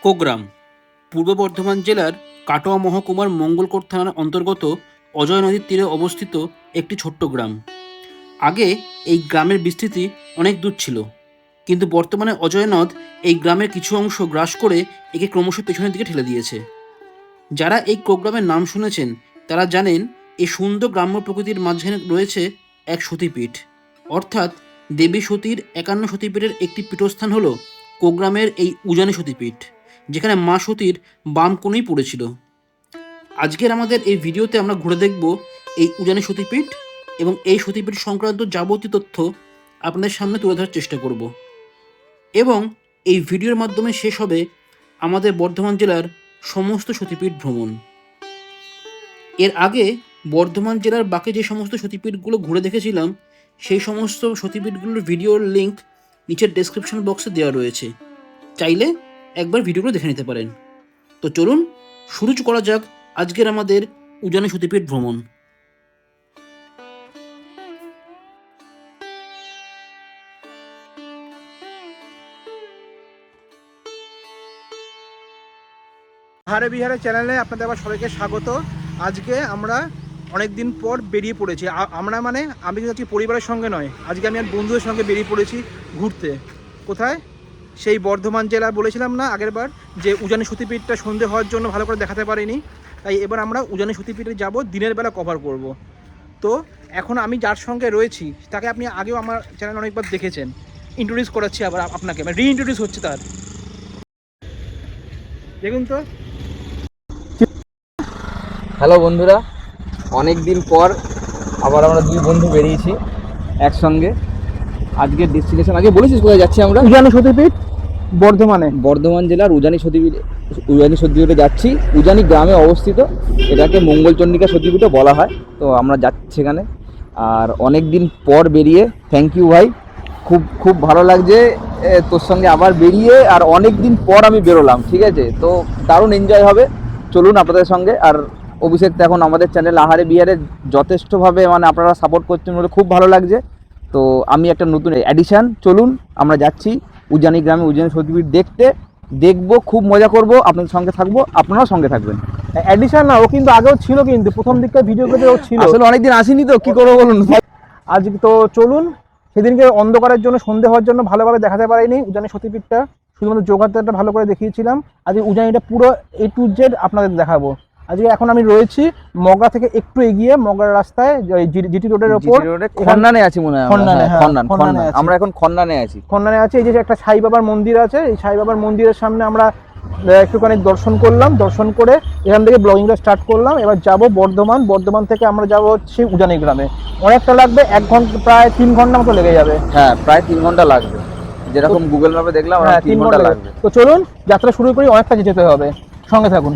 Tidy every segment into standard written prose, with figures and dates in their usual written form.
কোগ্রাম পূর্ব বর্ধমান জেলার কাটোয়া মহকুমার মঙ্গলকোট থানার অন্তর্গত অজয় নদীর তীরে অবস্থিত একটি ছোট্ট গ্রাম। আগে এই গ্রামের বিস্তৃতি অনেক দূর ছিল, কিন্তু বর্তমানে অজয় নদ এই গ্রামের কিছু অংশ গ্রাস করে একে ক্রমশ পেছনের দিকে ঠেলে দিয়েছে। যারা এই কোগ্রামের নাম শুনেছেন তারা জানেন এই সুন্দর গ্রাম্য প্রকৃতির মাঝখানে রয়েছে এক সতীপীঠ, অর্থাৎ দেবী সতীর 51 সতীপীঠের একটি পীঠস্থান হলো কোগ্রামের এই উজানি সতীপীঠ, যেখানে মা সতীর বাম কোণেই পড়েছিল। আজকের আমাদের এই ভিডিওতে আমরা ঘুরে দেখব এই উজানি সতীপীঠ এবং এই সতীপীঠ সংক্রান্ত যাবতীয় তথ্য আপনাদের সামনে তুলে ধরার চেষ্টা করব, এবং এই ভিডিওর মাধ্যমে শেষ হবে আমাদের বর্ধমান জেলার সমস্ত সতীপীঠ ভ্রমণ। এর আগে বর্ধমান জেলার বাকি যে সমস্ত সতীপীঠগুলো ঘুরে দেখেছিলাম সেই সমস্ত সতীপীঠগুলোর ভিডিওর লিঙ্ক নিচের ডেসক্রিপশন বক্সে দেওয়া রয়েছে, চাইলে একবার ভিডিওগুলো দেখে নিতে পারেন। তো চলুন শুরু করা যাক আজকের আমাদের উজানি সতীপীঠ ভ্রমণ। আহারে বিহারে চ্যানেলে আপনাদের আবার সবাইকে স্বাগত। আজকে আমরা অনেক দিন পর বেরিয়ে পড়েছি। আমরা মানে আমি কিন্তু পরিবারের সঙ্গে নয়, আজকে আমি আর বন্ধুদের সঙ্গে বেরিয়ে পড়েছি ঘুরতে। কোথায়? সেই বর্ধমান জেলা বলেছিলাম না আগের বার যে উজানি সতীপীঠটা সন্ধে হওয়ার জন্য ভালো করে দেখাতে পারিনি, তাই এবার আমরা উজানি সতীপীঠে যাব, দিনের বেলা কভার করব। তো এখন আমি যার সঙ্গে রয়েছি তাকে আপনি আগেও আমার চ্যানেল অনেকবার দেখেছেন। ইন্ট্রোডিউস করাচ্ছি আবার আপনাকে, মানে রিইন্ট্রোডিউস হচ্ছে তার। দেখুন তো। হ্যালো বন্ধুরা, অনেক দিন পর আবার আমরা দুই বন্ধু বেরিয়েছি একসঙ্গে। আজকে ডেস্টিনেশন আগে বলেছিস কোথায় যাচ্ছি আমরা? উজানি সতীপীঠ বর্ধমান জেলার উজানি সতীপীঠে যাচ্ছি। উজানি গ্রামে অবস্থিত, এটাকে মঙ্গলচন্ডিকা সতীপীঠও বলা হয়। তো আমরা যাচ্ছি সেখানে, আর অনেক দিন পর বেরিয়ে। থ্যাংক ইউ ভাই, খুব খুব ভালো লাগছে তোর সঙ্গে আবার বেরিয়ে, আর অনেক দিন পর আমি বেরোলাম। ঠিক আছে, তো দারুণ এনজয় হবে। চলুন আপনাদের সঙ্গে। আর অভিষেক তো এখন আমাদের চ্যানেল আহারে বিহারে যথেষ্টভাবে মানে আপনারা সাপোর্ট করছেন বলে খুব ভালো লাগছে। তো আমি একটা নতুন অ্যাডিশান। চলুন আমরা যাচ্ছি উজানি গ্রামে উজানি সতীপীঠ দেখবো, খুব মজা করব, আপনাদের সঙ্গে থাকবো, আপনারাও সঙ্গে থাকবেন। এডিশন না, ও কিন্তু আগেও ছিল, কিন্তু প্রথম দিককার ভিডিওতে ও ছিল। আসলে অনেকদিন আসেনি, তো কি করবো বলুন। আজ তো চলুন, সেদিনকে অন্ধকারের জন্য সন্ধে হওয়ার জন্য ভালোভাবে দেখাতে পারিনি উজানি সতীপীঠটা, শুধুমাত্র যোগাত্রাটা ভালো করে দেখিয়েছিলাম। আজকে উজানিটা পুরো A to Z আপনাদের দেখাবো। আজকে এখন আমি রয়েছি মগরা থেকে একটু এগিয়ে, মগরার রাস্তায় জিটি রোডের ওপর খন্নানে আছি মনে হয়। আমরা এখন খন্নানে আছি। এই যে একটা সাই বাবার মন্দির আছে, এই সাই বাবার মন্দিরের সামনে আমরা একটুখানি দর্শন করলাম। দর্শন করে এখান থেকে ব্লগিংটা স্টার্ট করলাম। এবার যাব বর্ধমান থেকে আমরা যাব হচ্ছে উজানি গ্রামে। অনেকটা লাগবে, 1 ঘন্টা, প্রায় 3 ঘন্টা মতো লেগে যাবে। হ্যাঁ, প্রায় 3 ঘন্টা লাগবে, যেরকম গুগল ম্যাপে দেখলাম। 3 ঘন্টা লাগবে। তো চলুন যাত্রা শুরু করি, অনেকটা যেতে হবে, সঙ্গে থাকুন।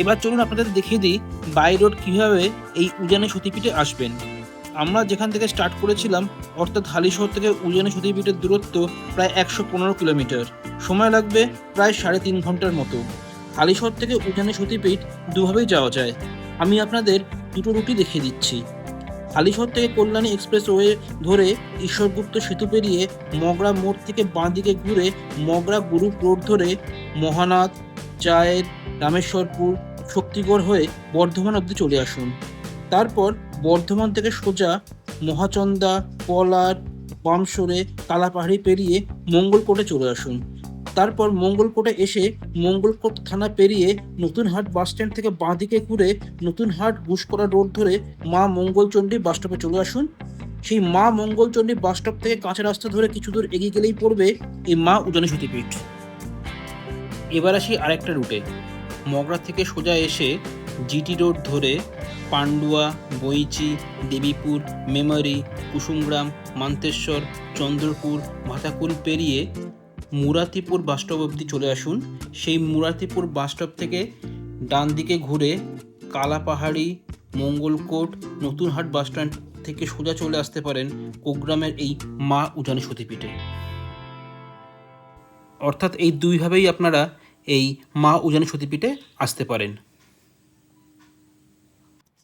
এবার চলুন আপনাদের দেখিয়ে দিই বাই রোড কীভাবে এই উজানি সতীপীঠে আসবেন। আমরা যেখান থেকে স্টার্ট করেছিলাম, অর্থাৎ হালিশহর থেকে উজানি সতীপীঠের দূরত্ব প্রায় 115 কিলোমিটার, সময় লাগবে প্রায় 3.5 ঘন্টার মতো। হালিশহর থেকে উজানি সতীপীঠ দুভাবেই যাওয়া যায়, আমি আপনাদের দুটো রুটই দেখিয়ে দিচ্ছি। হালিশহর থেকে কল্যাণী এক্সপ্রেসওয়ে ধরে ঈশ্বরগুপ্ত সেতু পেরিয়ে মগরা মোড় থেকে বাঁ দিকে ঘুরে মগরা গ্রুপ রোড ধরে মহানাথ, চায়ের, রামেশ্বরপুর, শক্তিগড় হয়ে বর্ধমান অবধি চলে আসুন। তারপর বর্ধমান থেকে সোজা মহাচন্দা, পলার, বামসরে, কালাপাহাড়ি পেরিয়ে মঙ্গলকোটে চলে আসুন। তারপর মঙ্গলকোটে এসে মঙ্গলকোট থানা পেরিয়ে নতুনহাট বাস স্ট্যান্ড থেকে বাঁ দিকে ঘুরে নতুনহাট ঘুষকরা রোড ধরে মা মঙ্গলচণ্ডী বাস স্টপে চলে আসুন। সেই মা মঙ্গলচণ্ডী বাস স্টপ থেকে কাঁচা রাস্তা ধরে কিছু দূর এগিয়ে গেলেই পড়বে এই মা উজানি সতীপীঠ। এবার আসি আরেকটা রুটে। মগরা থেকে সোজা এসে জিটি রোড ধরে পান্ডুয়া, বইচি, দেবীপুর, মেমারি, কুসুমগ্রাম, মান্তেশ্বর, চন্দ্রপুর, ভাতাকুল পেরিয়ে মুরাতিপুর বাসস্টপ অবধি চলে আসুন। সেই মুরাতিপুর বাসস্টপ থেকে ডান দিকে ঘুরে কালাপাহাড়ি, মঙ্গলকোট, নতুনহাট বাসস্ট্যান্ড থেকে সোজা চলে আসতে পারেন কোগ্রামের এই মা উজানি সতীপীঠে। অর্থাৎ এই দুইভাবেই আপনারা এই মা উজানি সতীপীঠে আসতে পারেন।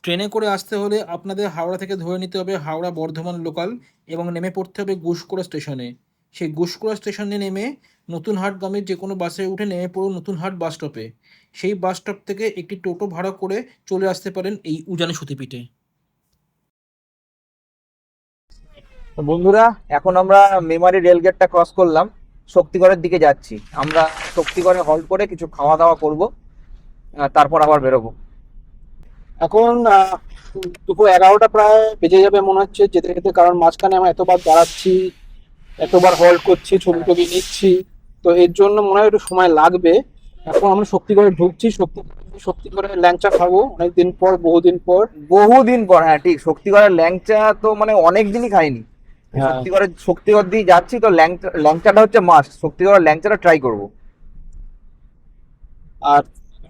ট্রেনে করে আসতে হলে আপনাদের হাওড়া থেকে ধরে নিতে হবে হাওড়া বর্ধমান লোকাল এবং নেমে পড়তে হবে ঘুষকরা স্টেশনে। সেই ঘুষকরা স্টেশনে নেমে নতুনহাটগামীর যে কোনো বাসে উঠে নেমে পড়ুন নতুনহাট বাস স্টপে। সেই বাস স্টপ থেকে একটি টোটো ভাড়া করে চলে আসতে পারেন এই উজানি সতীপীঠে। বন্ধুরা, এখন আমরা মেমারি রেলগেটটা ক্রস করলাম, শক্তিগড়ের দিকে যাচ্ছি। আমরা শক্তিগড়ে হল্ট করে কিছু খাওয়া দাওয়া করব, তারপর আবার বেরোবো। এখন দুপুর 11টা প্রায় বেজে যাবে মনে হচ্ছে যেতে যেতে, কারণ মাঝখানে আমরা এতবার দাঁড়াচ্ছি, এতবার হল্ট করছি, ছবি টবি নিচ্ছি, তো এর জন্য মনে হয় একটু সময় লাগবে। এখন আমরা শক্তিগড়ে ঢুকছি, শক্তিগড়ে ল্যাংচা খাবো অনেকদিন পর, বহুদিন পর। হ্যাঁ ঠিক, শক্তিগড়ের ল্যাংচা তো মানে অনেক দিনই খাইনি। হ্যাঁ। শক্তিগড় দিয়ে যাচ্ছি তো ল্যাংচাটা হচ্ছে মাস্ট, শক্তিগড়ের ল্যাংচাটা ট্রাই করব। আর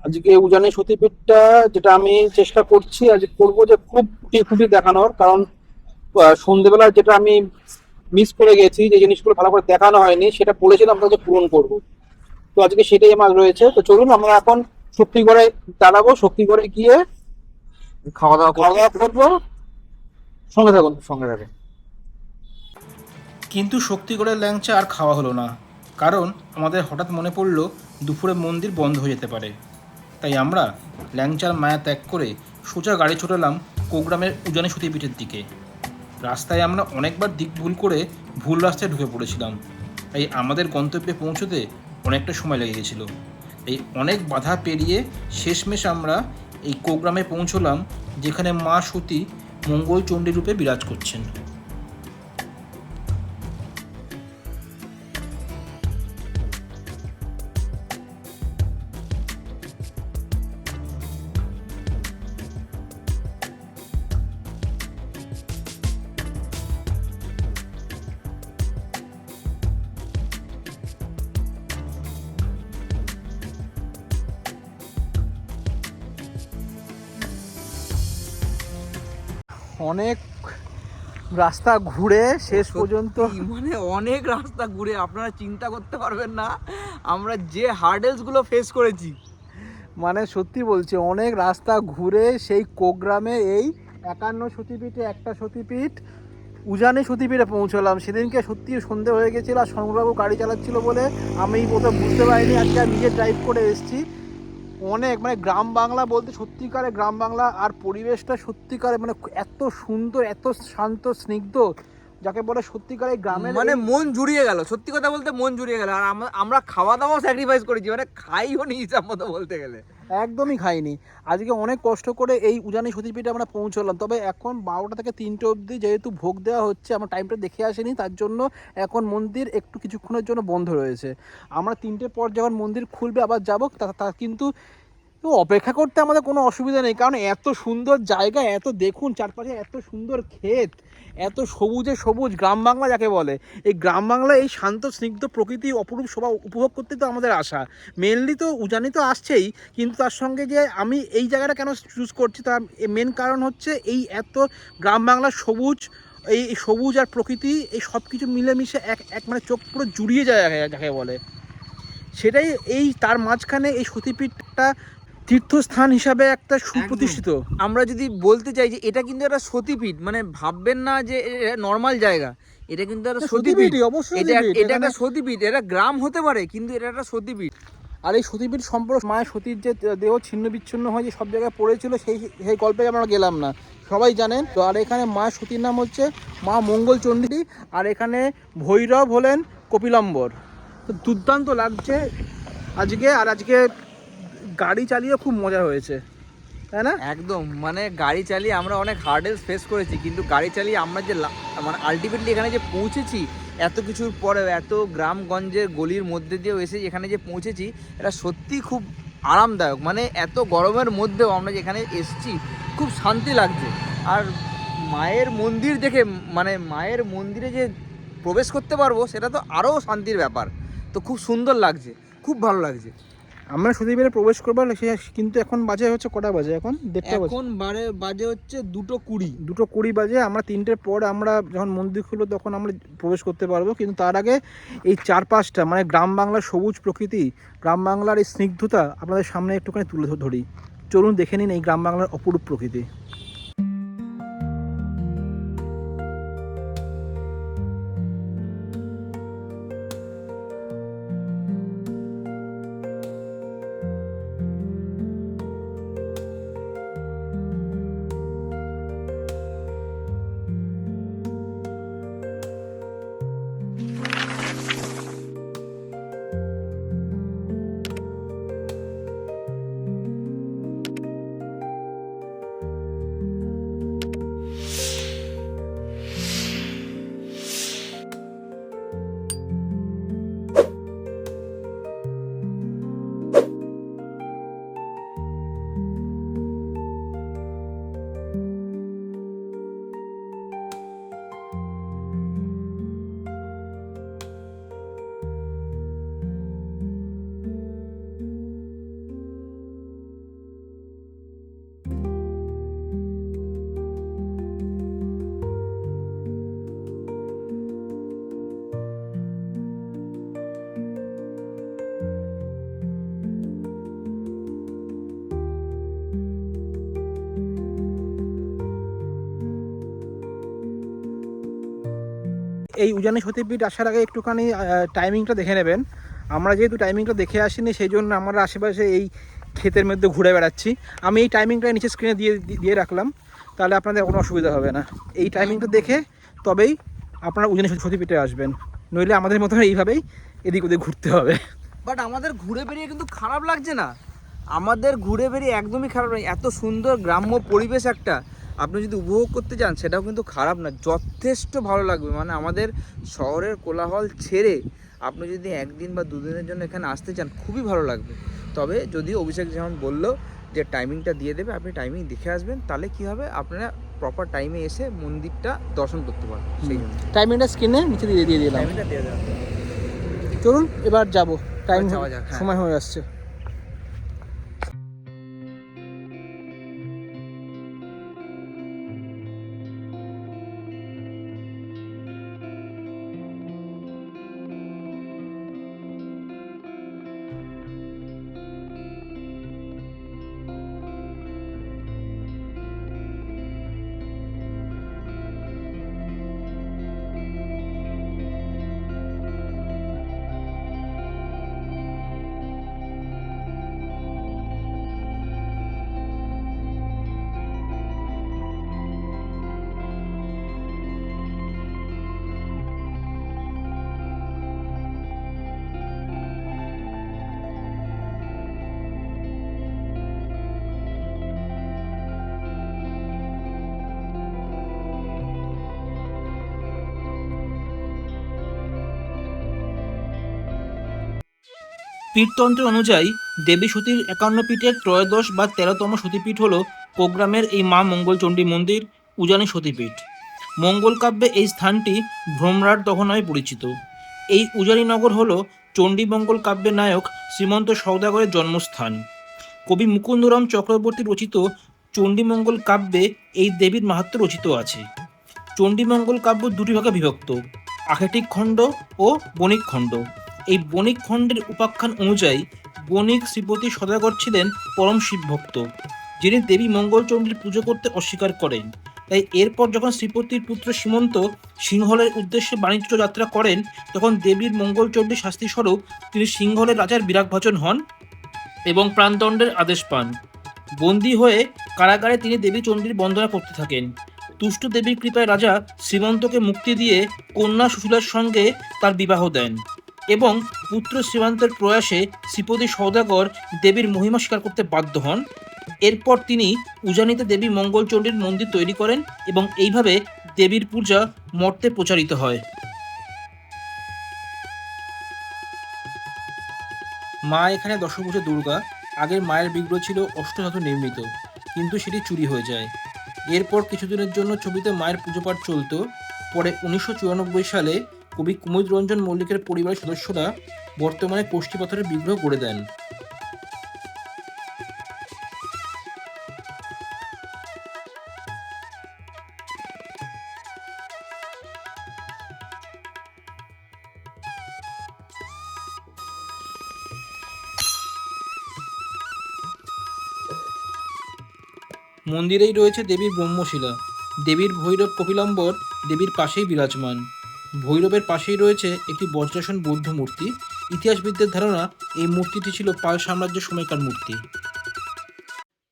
আজকে উজানি সতীপীঠটা যেটা আমি চেষ্টা করছি আজ করবো যে খুব খুঁটি দেখানোর, কারণ সন্ধ্যেবেলা যেটা আমি মিস করে গেছি, যে জিনিসগুলো ভালো করে দেখানো হয়নি, সেটা বলেছিলাম আপনাকে পূরণ করবো। তো আজকে সেটাই আমার রয়েছে। তো চলুন আমরা এখন শক্তিগড়ে দাঁড়াবো, শক্তিগড়ে গিয়ে খাওয়া দাওয়া করবো। সঙ্গে থাকুন। কিন্তু শক্তিগড়ের ল্যাংচা আর খাওয়া হলো না, কারণ আমাদের হঠাৎ মনে পড়ল দুপুরে মন্দির বন্ধ হয়ে যেতে পারে। তাই আমরা ল্যাংচার মায়া ত্যাগ করে সোজা গাড়ি ছুটালাম কোগ্রামের উজানি সতীপীঠের দিকে। রাস্তায় আমরা অনেকবার দিক ভুল করে ভুল রাস্তায় ঢুকে পড়েছিলাম, তাই আমাদের গন্তব্যে পৌঁছতে অনেকটা সময় লেগে গেছিল। এই অনেক বাধা পেরিয়ে শেষমেশ আমরা এই কোগ্রামে পৌঁছলাম, যেখানে মা সতী মঙ্গলচণ্ডী রূপে বিরাজ করছেন। অনেক রাস্তা ঘুরে শেষ পর্যন্ত, মানে অনেক রাস্তা ঘুরে আপনারা চিন্তা করতে পারবেন না আমরা যে হার্ডেলস গুলো ফেস করেছি। মানে সত্যি বলছি, অনেক রাস্তা ঘুরে সেই কোগ্রামে এই 51 সতীপীঠে একটা সতীপীঠ উজানি সতীপীঠে পৌঁছলাম। সেদিনকে সত্যি সন্ধে হয়ে গেছিল, আর শঙ্করবাবু গাড়ি চালাচ্ছিল বলে আমি প্রথম বুঝতে পারিনি। আজকে আমি নিজে ড্রাইভ করে এসেছি। অনেক মানে গ্রাম বাংলা বলতে সত্যিকারে গ্রাম বাংলা, আর পরিবেশটা সত্যিকারে মানে এত সুন্দর, এত শান্ত স্নিগ্ধ, যাকে বলে সত্যিকারে গ্রামের মানে মন জুড়িয়ে গেল, সত্যি কথা বলতে মন জুড়িয়ে গেল। আর আমরা খাওয়া দাওয়াও স্যাক্রিফাইস করেছি, মানে খাইও নি হিসাব মতো বলতে গেলে, একদমই খাইনি। আজকে অনেক কষ্ট করে এই উজানি সতীপীঠে আমরা পৌঁছলাম। তবে এখন 12টা থেকে 3টে অবধি যেহেতু ভোগ দেওয়া হচ্ছে, আমরা টাইমটা দেখে আসিনি, তার জন্য এখন মন্দির একটু কিছুক্ষণের জন্য বন্ধ রয়েছে। আমরা 3টের পর যখন মন্দির খুলবে আবার যাবো, তা কিন্তু অপেক্ষা করতে আমাদের কোনো অসুবিধা নেই, কারণ এত সুন্দর জায়গা, এত দেখুন চারপাশে এত সুন্দর ক্ষেত, এত সবুজে সবুজ, গ্রাম বাংলা যাকে বলে। এই গ্রাম বাংলা এই শান্ত স্নিগ্ধ প্রকৃতি অপরূপ শোভা উপভোগ করতে তো আমাদের আশা। মেনলি তো উজানি তো আসছেই, কিন্তু তার সঙ্গে যে আমি এই জায়গাটা কেন চুজ করছি তার মেন কারণ হচ্ছে এই এত গ্রাম বাংলার সবুজ, এই সবুজ আর প্রকৃতি, এই সব কিছু মিলেমিশে এক মানে চোখ পুরো জুড়িয়ে যায় যাকে বলে। সেটাই এই তার মাঝখানে এই সতীপীঠটা তীর্থস্থান হিসাবে একটা সুপ্রতিষ্ঠিত। আমরা যদি বলতে চাই যে এটা কিন্তু একটা সতীপীঠ, মানে ভাববেন না যে নর্মাল জায়গা, এটা কিন্তু একটা সতীপীঠ। অবশ্যই এটা এটা একটা সতীপীঠ, এটা গ্রাম হতে পারে কিন্তু এটা একটা সতীপীঠ। আর এই সতীপীঠ সম্পর্ক মায়ের সতীর যে দেহ ছিন্ন বিচ্ছিন্ন হয়ে যে সব জায়গায় পড়েছিল, সেই সেই গল্পে আমরা গেলাম না, সবাই জানেন তো। আর এখানে মায়ের সতীর নাম হচ্ছে মা মঙ্গলচণ্ডী, আর এখানে ভৈরব হলেন কপিলাম্বর। তো দুর্দান্ত লাগছে আজকে। আর আজকে গাড়ি চালিয়ে খুব মজা হয়েছে, তাই না? একদম, মানে গাড়ি চালিয়ে আমরা অনেক হার্ডেলস ফেস করেছি, কিন্তু গাড়ি চালিয়ে আমরা যে মানে আলটিমেটলি এখানে যে পৌঁছেছি, এত কিছুর পরে, এত গ্রামগঞ্জের গলির মধ্যে দিয়েও এসে এখানে যে পৌঁছেছি, এটা সত্যি খুব আরামদায়ক। মানে এত গরমের মধ্যেও আমরা যেখানে এসেছি খুব শান্তি লাগছে। আর মায়ের মন্দির দেখে, মানে মায়ের মন্দিরে যে প্রবেশ করতে পারবো, সেটা তো আরও শান্তির ব্যাপার। তো খুব সুন্দর লাগছে, খুব ভালো লাগছে। আমরা সতীপীঠে প্রবেশ করবার কিন্তু এখন বাজে হচ্ছে কটা বাজে? এখন 1:30 বাজে। এখন বাজে হচ্ছে 2:20। 2:20 বাজে। আমরা 3টের পর আমরা যখন মন্দির খুলবো তখন আমরা প্রবেশ করতে পারবো, কিন্তু তার আগে এই চারপাশটা, মানে গ্রাম বাংলার সবুজ প্রকৃতি, গ্রাম বাংলার এই স্নিগ্ধতা আপনাদের সামনে একটুখানি তুলে ধরি। চলুন দেখে নিন এই গ্রাম বাংলার অপরূপ প্রকৃতি। এই উজানি সতীপীঠ আসার আগে একটুখানি টাইমিংটা দেখে নেবেন। আমরা যেহেতু টাইমিংটা দেখে আসিনি, সেই জন্য আমরা আশেপাশে এই ক্ষেতের মধ্যে ঘুরে বেড়াচ্ছি। আমি এই টাইমিংটা নিচে স্ক্রিনে দিয়ে রাখলাম, তাহলে আপনাদের কোনো অসুবিধা হবে না। এই টাইমিংটা দেখে তবেই আপনারা উজানি সতীপীঠে আসবেন, নইলে আমাদের মতো এইভাবেই এদিক ওদিক ঘুরতে হবে। বাট আমাদের ঘুরে বেরিয়ে কিন্তু খারাপ লাগছে না, আমাদের ঘুরে বেরিয়ে একদমই খারাপ নয়। এত সুন্দর গ্রাম্য পরিবেশ একটা আপনি যদি উপভোগ করতে চান, সেটাও কিন্তু খারাপ না, যথেষ্ট ভালো লাগবে। মানে আমাদের শহরের কোলাহল ছেড়ে আপনি যদি একদিন বা দুদিনের জন্য এখানে আসতে চান, খুবই ভালো লাগবে। তবে যদি অভিষেক যেমন বললো যে টাইমিংটা দিয়ে দেবে, আপনি টাইমিং দেখে আসবেন, তাহলে কী হবে, আপনারা প্রপার টাইমে এসে মন্দিরটা দর্শন করতে পারবেন। সেই জন্য টাইমিংটা স্ক্রিনে নিচে দিয়ে দিলাম। টাইমিংটা দিয়ে দেওয়া। চলুন এবার যাবো, টাইম যাওয়া যাক, হ্যাঁ। সময় হয়ে আসছে। পীঠতন্ত্র অনুযায়ী দেবী সতীর 51 পীঠের ত্রয়োদশ বা 13তম সতীপীঠ হল কোগ্রামের এই মা মঙ্গলচণ্ডী মন্দির, উজানি সতীপীঠ। মঙ্গল কাব্যে এই স্থানটি ভ্রমরাট দহ নামে পরিচিত। এই উজানিনগর হল চণ্ডীমঙ্গল কাব্যের নায়ক শ্রীমন্ত সওদাগরের জন্মস্থান। কবি মুকুন্দরাম চক্রবর্তী রচিত চণ্ডীমঙ্গল কাব্যে এই দেবীর মাহাত্ম্য রচিত আছে। চণ্ডীমঙ্গল কাব্য দুটি ভাগে বিভক্ত, আখেটিক খণ্ড ও বণিক খণ্ড। এই বণিক খণ্ডের উপাখ্যান অনুযায়ী বণিক শ্রীপতি সদাগর ছিলেন পরম শিবভক্ত, যিনি দেবী মঙ্গলচণ্ডীর পুজো করতে অস্বীকার করেন। তাই এরপর যখন শ্রীপতির পুত্র সীমন্ত সিংহলের উদ্দেশ্যে বাণিজ্য যাত্রা করেন, তখন দেবীর মঙ্গলচণ্ডী শাস্তিস্বরূপ তিনি সিংহলের রাজার বিরাগভাজন হন এবং প্রাণদণ্ডের আদেশ পান। বন্দী হয়ে কারাগারে তিনি দেবী চণ্ডীর বন্দনা করতে থাকেন। তুষ্ট দেবীর কৃপায় রাজা শ্রীমন্তকে মুক্তি দিয়ে কন্যা সুশীলার সঙ্গে তার বিবাহ দেন এবং পুত্র শ্রীমন্তের প্রয়াসে শ্রীপতি সওদাগর দেবীর মহিমা স্বীকার করতে বাধ্য হন। এরপর তিনি উজানিতে দেবী মঙ্গলচণ্ডীর মন্দির তৈরি করেন এবং এইভাবে দেবীর পূজা মর্তে প্রচারিত হয়। মা এখানে দশভুজা দুর্গা। আগের মায়ের বিগ্রহ ছিল অষ্টধাতু নির্মিত, কিন্তু সেটি চুরি হয়ে যায়। এরপর কিছুদিনের জন্য ছবিতে মায়ের পুজোপাঠ চলত। পরে 1994 সালে কবি কুমুদ রঞ্জন মল্লিকের পরিবারের সদস্যরা বর্তমানে কোষ্ঠী পাথরের বিগ্রহ গড়ে দেন। মন্দিরেই রয়েছে দেবীর ব্রহ্মশিলা। দেবীর ভৈরব কপিলাম্বর দেবীর পাশেই বিরাজমান। ভৈরবের পাশেই রয়েছে একটি বজ্রাসন বৌদ্ধ মূর্তি। ইতিহাসবিদদের ধারণা এই মূর্তিটি ছিল পাল সাম্রাজ্যের সময়কার মূর্তি।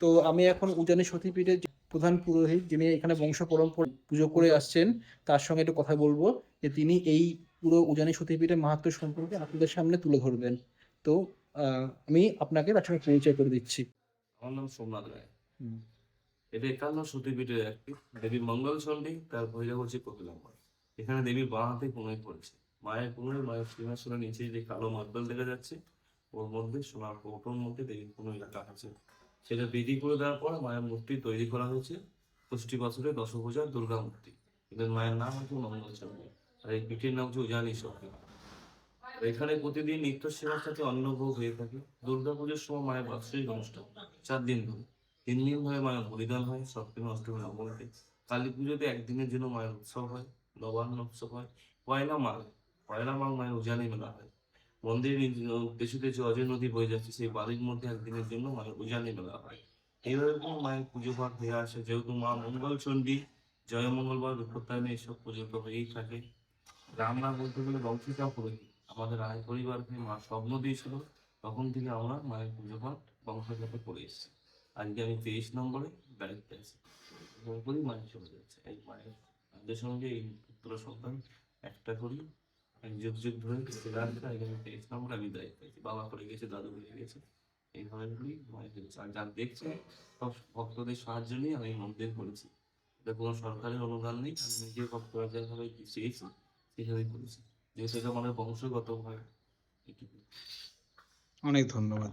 তো আমি এখন উজানি সতীপীঠের যে প্রধান পুরোহিত, যিনি এখানে বংশ পরম্পরা পুজো করে আসছেন, তার সঙ্গে একটু কথা বলবো যে তিনি এই পুরো উজানি সতীপীঠের মাহাত্ম্য সম্পর্কে আপনাদের সামনে তুলে ধরবেন। তো আমি আপনাকে তার সঙ্গে পরিচয় করে দিচ্ছি। আমার নাম সোমনাথ রায়। এটা 51 সতীপীঠের একটি। দেবী মঙ্গলচণ্ডী, তার ভৈরব হচ্ছে কপিলাম্বর। এখানে দেবীর বাঁ হাতে কনুই পড়েছে। মায়ের কনুই, মায়ের সিংহাসনের নিচে যে কালো মার্বেল দেখা যাচ্ছে, ওর মধ্যে সোনার কৌটোর মধ্যে দেবীর কনুই রাখা আছে। সেটা বিধি করে দেওয়ার পর মায়ের মূর্তি তৈরি করা হয়েছে। 25 বছরের দশভুজার দুর্গা মূর্তি। এদের মায়ের নাম হচ্ছে মঙ্গলচণ্ডী, আর এই পীঠের নাম হচ্ছে উজানি সতী। এখানে প্রতিদিন নিত্য সেবার সাথে অন্নভোগ হয়ে থাকে। দুর্গা পুজোর সময় মায়ের বাৎসরিক অনুষ্ঠান 4 দিন ধরে। 3 দিন ধরে মায়ের বলিদান হয়, সপ্তমী অষ্টমী নবমীতে। কালী পুজোতে একদিনের জন্য মায়ের উৎসব হয়, নবান্ন উৎসব হয়। পয়লা মাঘ মায়ের উজানি মেলা হয়। মন্দিরের পেছুতে যে অজয় নদী বয়ে যাচ্ছে, সেই বাড়ির মধ্যে একদিনের জন্য মায়ের উজানি মেলা হয়। এইভাবে মায়ের পুজো পাঠ হয়ে আসে। যেহেতু মা মঙ্গলচণ্ডী, জয় মঙ্গলবার, বিপত্তায়নে এইসব পুজো তো হয়েই থাকে। রান্না বলতে গেলে বংশীটা পুরোহিত আমাদের আয় পরিবারকে মা স্বপ্ন দিয়েছিল, তখন থেকে আমরা মায়ের পুজো পাঠ বংশগত করে এসেছি। আজকে আমি 23 নম্বরে দায়িত্বে আছি। বলবই মায়ের চলে যাচ্ছে। এই মায়ের আমাদের সঙ্গে এই পুত্র সন্তান একটা করি এক যুগ যুগ ধরে এখানে 23 নম্বরে আমি দায়িত্বে আছি। বাবা করে গেছে, দাদু হয়ে গেছে, এইভাবে করি মায়ের চলছে। আর যার দেখছে সব ভক্তদের সাহায্য নিয়ে আমি মন্দির করেছি। এটা কোনো সরকারের অনুদান নেই, আমি নিজের ভক্তরা যেভাবে চেয়েছি সেভাবেই করেছি, যেহেতু এটা আমাদের বংশগত ভাবে। অনেক ধন্যবাদ।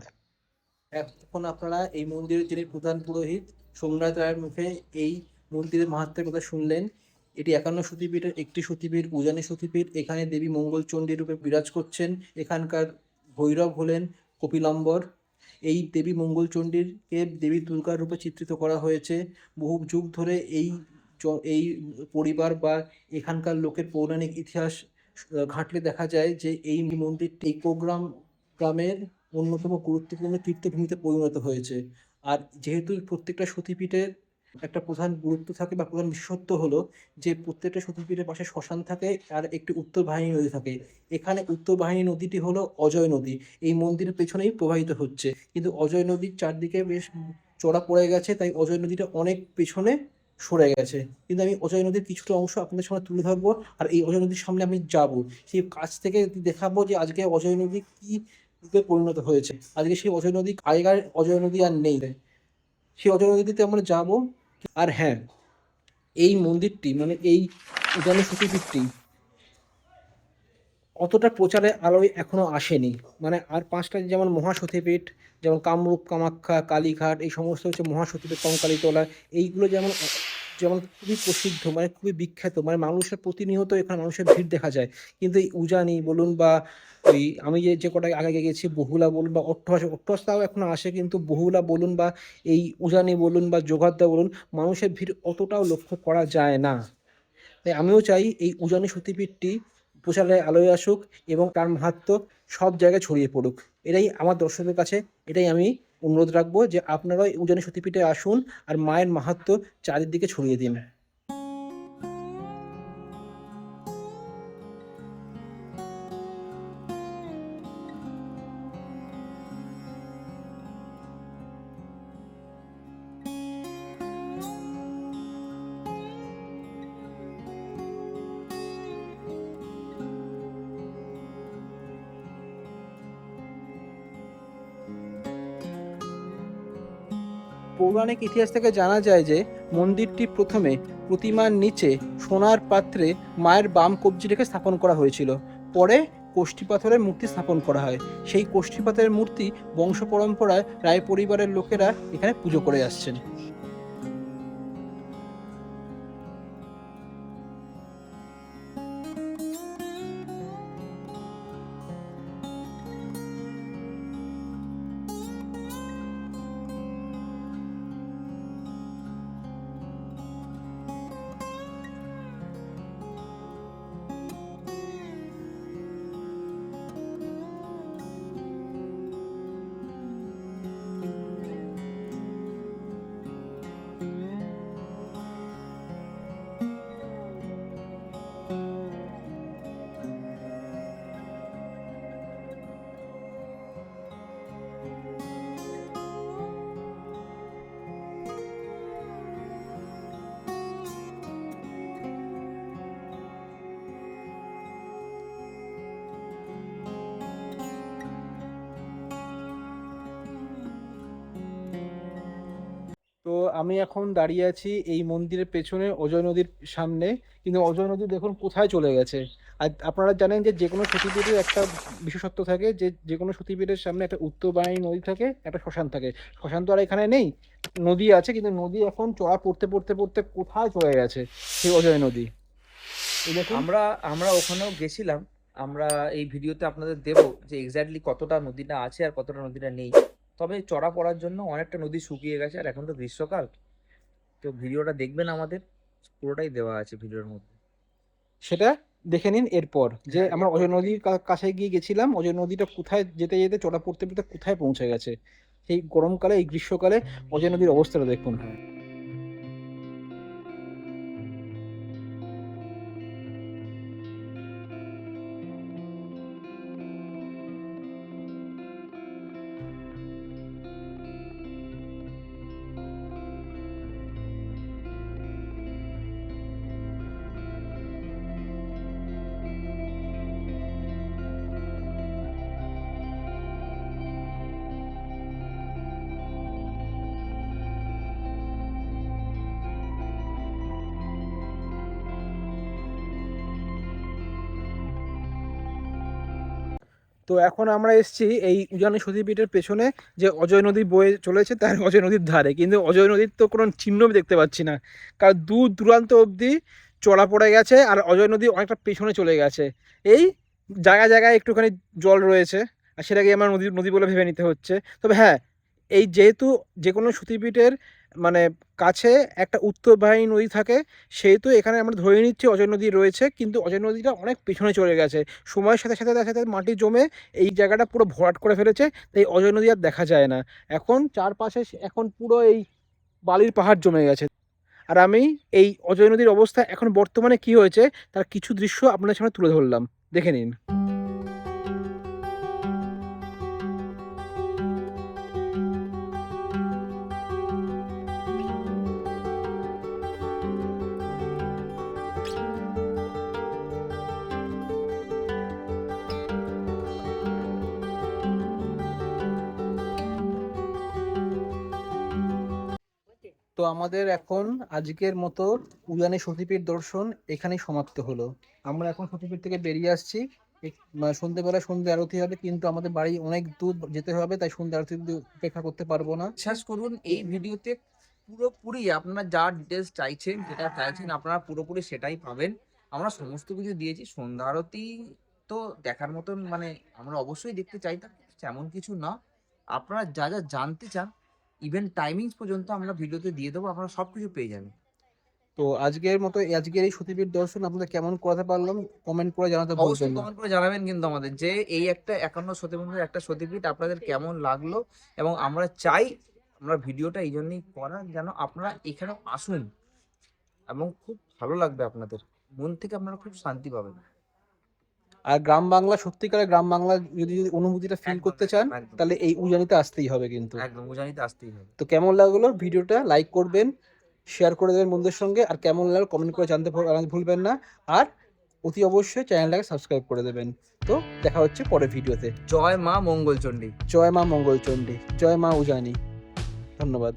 এখন আপনারা এই মন্দিরের যিনি প্রধান পুরোহিত সোমনাথ রায়ের মুখে এই মন্দিরের মাহাত্ম্যের কথা শুনলেন। এটি 51 সতীপীঠের একটি সতীপীঠ, উজানি সতীপীঠ। এখানে দেবী মঙ্গলচণ্ডী রূপে বিরাজ করছেন। এখানকার ভৈরব হলেন কপিলাম্বর। এই দেবী মঙ্গলচণ্ডীকে দেবী দুর্গার রূপে চিত্রিত করা হয়েছে। বহু যুগ ধরে এই পরিবার বা এখানকার লোকের পৌরাণিক ইতিহাস ঘাঁটলে দেখা যায় যে এই মন্দিরটি গ্রামের অন্যতম গুরুত্বপূর্ণ তীর্থভূমিতে পরিণত হয়েছে। আর যেহেতু প্রত্যেকটা সতীপীঠের একটা প্রধান গুরুত্ব থাকে বা প্রধান বিশেষত্ব হলো যে প্রত্যেকটা সতীপীঠের পাশে শ্মশান থাকে আর একটি উত্তর বাহিনী নদী থাকে। এখানে উত্তর বাহিনী নদীটি হলো অজয় নদী, এই মন্দিরের পেছনেই প্রবাহিত হচ্ছে। কিন্তু অজয় নদীর চারদিকে বেশ চড়া পড়ে গেছে, তাই অজয় নদীটা অনেক পেছনে সরে গেছে। কিন্তু আমি অজয় নদীর কিছুটা অংশ আপনাদের সামনে তুলে ধরবো, আর এই অজয় নদীর সামনে আমি যাব, সেই কাছ থেকে দেখাবো যে আজকে অজয় নদী কি রূপে পরিণত হয়েছে। আজকে সেই অজয় নদী, আগেকার অজয় নদী আর নেই, সেই অজয় নদীতে আমরা যাব। আর হ্যাঁ, এই মন্দিরটি মানে এই উজানি সতীপীঠটি অতটা প্রচারে আলোয় এখনো আসেনি। মানে আর 5টা যেমন মহাসতীপীঠ, যেমন কামরূপ, কামাখ্যা, কালীঘাট, এই সমস্ত হচ্ছে মহাসতীপীঠ, কঙ্কালীতলা, এইগুলো যেমন যেমন খুবই প্রসিদ্ধ, মানে খুবই বিখ্যাত, মানে মানুষের প্রতিনিয়ত এখানে মানুষের ভিড় দেখা যায়। কিন্তু এই উজানি বলুন বা ওই আমি যে কটা আগে গেছি, বহুলা বলুন বা অট্টহাসটাও এখনো আসে, কিন্তু বহুলা বলুন বা এই উজানি বলুন বা যোগাদ্দা বলুন, মানুষের ভিড় অতটাও লক্ষ্য করা যায় না। তাই আমিও চাই এই উজানি সতীপীঠটি প্রচারে আলোয় আসুক এবং তার মাহাত্ম্য সব জায়গায় ছড়িয়ে পড়ুক। এটাই আমার দর্শকদের কাছে, এটাই আমি অনুরোধ রাখবো যে আপনারাও এই উজানি সতীপীঠে আসুন আর মায়ের মাহাত্ম্য চারিদিকে ছড়িয়ে দিন। পৌরাণিক ইতিহাস থেকে জানা যায় যে মন্দিরটি প্রথমে প্রতিমার নিচে সোনার পাত্রে মায়ের বাম কবজি রেখে স্থাপন করা হয়েছিল। পরে কোষ্ঠী পাথরের মূর্তি স্থাপন করা হয়। সেই কোষ্ঠী পাথরের মূর্তি বংশ পরম্পরায় রায় পরিবারের লোকেরা এখানে পুজো করে আসছেন। তো আমি এখন দাঁড়িয়ে আছি এই মন্দিরের পেছনে অজয় নদীর সামনে, কিন্তু অজয় নদী দেখুন কোথায় চলে গেছে। আর আপনারা জানেন যে কোনো সতীপীঠের একটা বিশেষত্ব থাকে, যে যে কোনো সতীপীঠের সামনে একটা উত্তরবাহিনী নদী থাকে, একটা শ্মশান থাকে। শ্মশান তো আর এখানে নেই, নদী আছে, কিন্তু নদী এখন চড়া পড়তে পড়তে পড়তে কোথায় চলে গেছে সেই অজয় নদী। এই দেখুন, আমরা আমরা ওখানেও গেছিলাম। আমরা এই ভিডিওতে আপনাদের দেবো যে এক্স্যাক্টলি কতটা নদীটা আছে আর কতটা নদীটা নেই। তবে চড়া পড়ার জন্য অনেকটা নদী শুকিয়ে গেছে, আর এখন তো গ্রীষ্মকাল, তো ভিডিওটা দেখবেন, আমাদের পুরোটাই দেওয়া আছে ভিডিওর মধ্যে। সেটা দেখে নিন এরপর, যে আমরা অজয় নদীর কাছে গিয়ে গেছিলাম, অজয় নদীটা কোথায় যেতে যেতে চড়া পড়তে পড়তে কোথায় পৌঁছে গেছে। সেই গরমকালে, এই গ্রীষ্মকালে অজয় নদীর অবস্থাটা দেখুন। তো এখন আমরা এসেছি এই উজানি সতীপীঠের পেছনে, যে অজয় নদী বয়ে চলেছে তার অজয় নদীর ধারে, কিন্তু অজয় নদীর তো কোনো চিহ্ন আমি দেখতে পাচ্ছি না, কারণ দূর দূরান্ত অবধি চড়া পড়ে গেছে আর অজয় নদী অনেকটা পেছনে চলে গেছে। এই জায়গায় জায়গায় একটুখানি জল রয়েছে, আর সেটাকে আমার নদী নদী বলে ভেবে নিতে হচ্ছে। তবে হ্যাঁ, এই যেহেতু যে কোনো সতীপীঠের মানে কাছে একটা উত্তরবাহিনী নদী থাকে, সেহেতু এখানে আমরা ধরে নিচ্ছি অজয় নদী রয়েছে, কিন্তু অজয় নদীটা অনেক পেছনে চলে গেছে। সময়ের সাথে সাথে সাথে মাটি জমে এই জায়গাটা পুরো ভরাট করে ফেলেছে, তাই অজয় নদী আর দেখা যায় না। এখন চারপাশে এখন পুরো এই বালির পাহাড় জমে গেছে। আর আমি এই অজয় নদীর অবস্থা এখন বর্তমানে কি হয়েছে তার কিছু দৃশ্য আপনাদের সামনে তুলে ধরলাম, দেখে নিন। তো আমাদের এখন আজকের মতো উজানি সতীপীঠ দর্শন এখানেই সমাপ্ত হলো। আমরা এখন সতীপীঠ থেকে বেরিয়ে আসছি। সন্ধ্যেবেলা সন্ধ্যে আরতি হবে, কিন্তু আমাদের বাড়ি অনেক দূর যেতে হবে, তাই সন্ধ্যে আরতি অবধি অপেক্ষা করতে পারবো না। বিশ্বাস করুন, এই ভিডিওতে পুরোপুরি আপনারা যা ডিটেলস চাইছেন, যেটা চাইছেন আপনারা পুরোপুরি সেটাই পাবেন। আমরা সমস্ত কিছু দিয়েছি। সন্ধ্যা আরতি তো দেখার মতন, মানে আমরা অবশ্যই দেখতে চাইতাম, তেমন কিছু না। আপনারা যা যা জানতে চান, ইভেন টাইমিংস পর্যন্ত আমরা ভিডিওতে দিয়ে দেবো, আপনারা সব কিছু পেয়ে যাবেন। তো আজকের এই সতীপীঠ দর্শন আপনাদের কেমন করাতে পারলাম কমেন্ট করে জানাতে ভুলবেন অবশ্যই না। কমেন্ট করে জানাবেন কিন্তু আমাদের যে এই একটা 51 সতীপীঠের একটা সতীপীঠ আপনাদের কেমন লাগলো, এবং আমরা চাই আমরা ভিডিওটা এই জন্যই করা যেন আপনারা এখানে আসুন এবং খুব ভালো লাগবে, আপনাদের মন থেকে আপনারা খুব শান্তি পাবেন। আর গ্রাম বাংলা, সত্যিকারের গ্রাম বাংলা যদি অনুভূতিটা ফিল একদম, করতে চান একদম। তাহলে এই উজানিতে আসতেই হবে কিন্তু। একদম উজানিতে আসতেই হবে। তো কেমন লাগলো ভিডিওটা লাইক করবেন, শেয়ার করে দেবেন বন্ধুদের সঙ্গে, আর কেমন লাগলো কমেন্ট করে জানাতে ভুলবেন না, আর অতি অবশ্যই চ্যানেলটাকে সাবস্ক্রাইব করে দেবেন। তো দেখা হচ্ছে পরের ভিডিওতে। জয় মা মঙ্গলচণ্ডী। জয় মা মঙ্গলচণ্ডী, জয় মা উজানি। ধন্যবাদ।